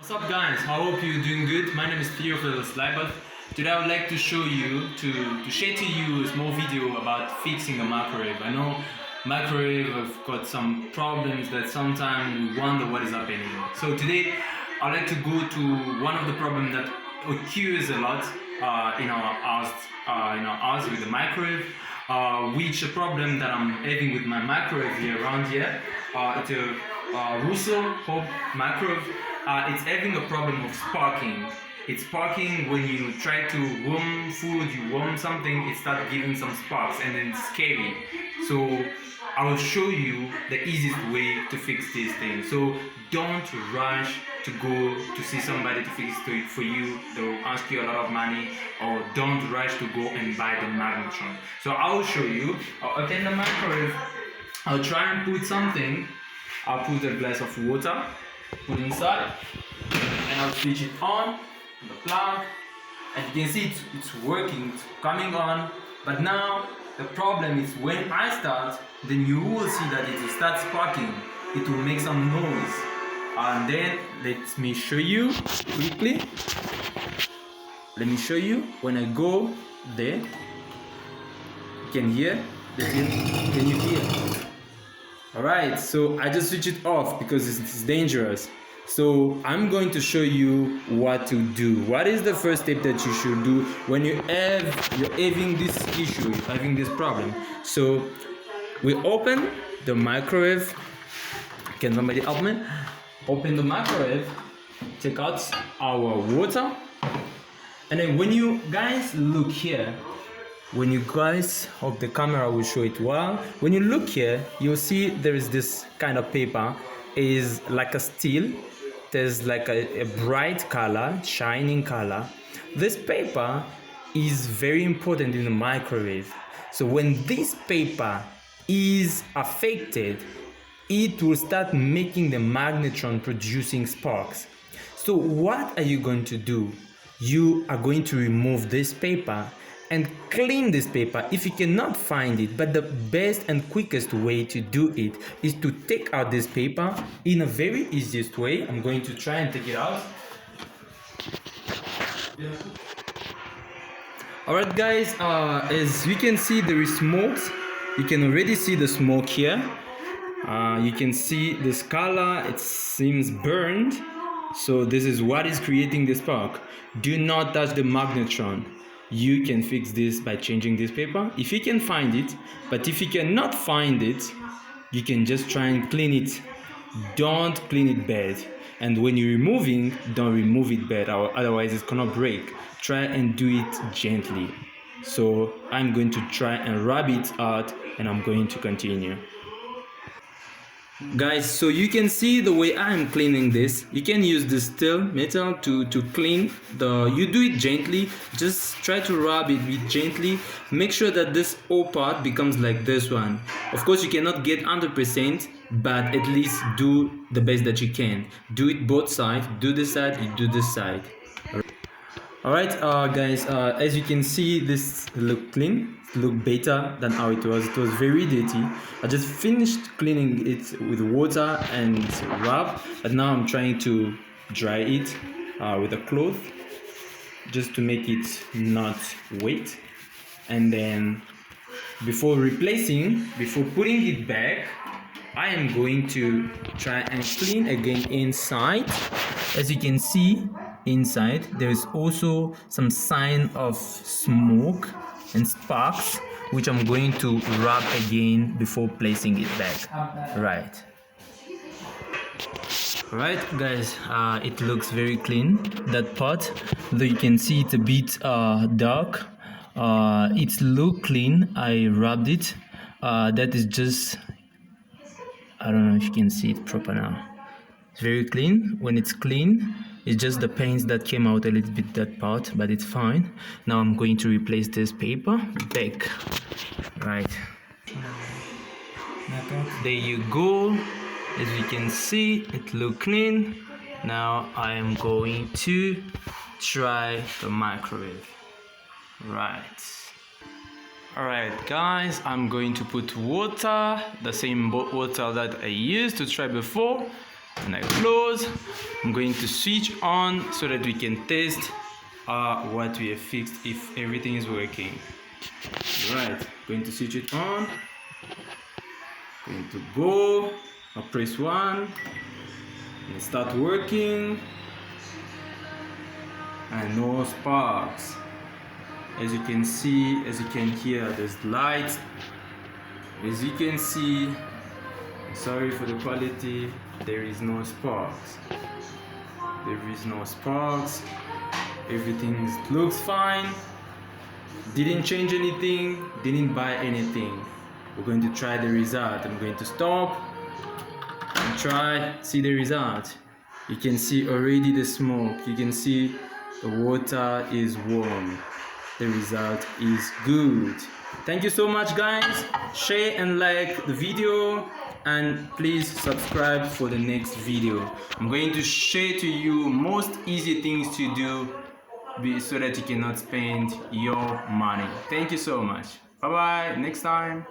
What's up guys, I hope you're doing good. My name is Theophile Lybarth. Today I would like to show you, to share to you a small video about fixing a microwave. I know microwave have got some problems that sometimes we wonder what is happening. So today I'd like to go to one of the problems that occurs a lot in our house with the microwave, which a problem that I'm having with my microwave here around here. It's a Russell Hope microwave. It's having a problem of sparking. It's sparking when you try to warm food, you warm something, it starts giving some sparks and then it's scary. So I will show you the easiest way to fix this thing. So don't rush to go to see somebody to fix it for you. They'll ask you a lot of money, or don't rush to go and buy the magnetron. So I will show you. I'll open the microwave. I'll try and put something. I'll put a glass of water, put inside, and I'll switch it on the plug, and you can see it's working, it's coming on. But now the problem is when I start, then you will see that it will start sparking. It will make some noise, and then let me show you quickly. Let me show you when I go there. You can hear. Can you hear? Alright, so I just switch it off because it's dangerous. So I'm going to show you what to do. What is the first step that you should do when you're having this issue, you're having this problem? So we open the microwave. Can somebody help me? Open the microwave, take out our water, and then when you guys look here, when you guys of the camera will show it well. When you look here, you'll see there is this kind of paper. It is like a steel. There's like a bright color, shining color. This paper is very important in the microwave. So when this paper is affected, it will start making the magnetron producing sparks. So what are you going to do? You are going to remove this paper and clean this paper if you cannot find it. But the best and quickest way to do it is to take out this paper in a very easiest way. I'm going to try and take it out. Alright guys, as you can see, there is smoke. You can already see the smoke here. You can see this color, it seems burned. So this is what is creating the spark. Do not touch the magnetron. You can fix this by changing this paper if you can find it, but if you cannot find it, you can just try and clean it. Don't clean it bad, and when you're removing, don't remove it bad, otherwise it's gonna break. Try and do it gently. So I'm going to try and rub it out, and I'm going to continue. Guys, so you can see the way I'm cleaning this. You can use this steel metal to clean you do it gently. Just try to rub it gently. Make sure that this whole part becomes like this one. Of course you cannot get 100%, but at least do the best that you can. Do it both sides. Do this side, you do this side. Alright guys, as you can see, this look clean, look better than how it was. It was very dirty. I just finished cleaning it with water and rub, but now I'm trying to dry it with a cloth just to make it not wet. And then before putting it back, I am going to try and clean again inside. As you can see, inside there is also some sign of smoke and sparks, which I'm going to rub again before placing it back. Right guys, it looks very clean, that part, though you can see it's a bit dark. It's look clean. I rubbed it. That is just, I don't know if you can see it proper now. It's very clean. When it's clean, it's just the paints that came out a little bit, that part, but it's fine. Now I'm going to replace this paper back. Right, there you go. As you can see, it looks clean. Now I am going to try the microwave. Alright guys, I'm going to put water, the same water that I used to try before. and I close. I'm going to switch on so that we can test what we have fixed, if everything is working. Right, going to switch it on. Going to go, I'll press 1 and start working, and no sparks. As you can see, as you can hear, there's light. As you can see, sorry for the quality, there is no sparks. There is no sparks. Everything looks fine. Didn't change anything, didn't buy anything. We're going to try the result. I'm going to stop and try, see the result. You can see already the smoke. You can see the water is warm. The result is good. Thank you so much, guys. Share and like the video, and please subscribe for the next video. I'm going to share to you most easy things to do so that you cannot spend your money. Thank you so much. Bye bye, next time.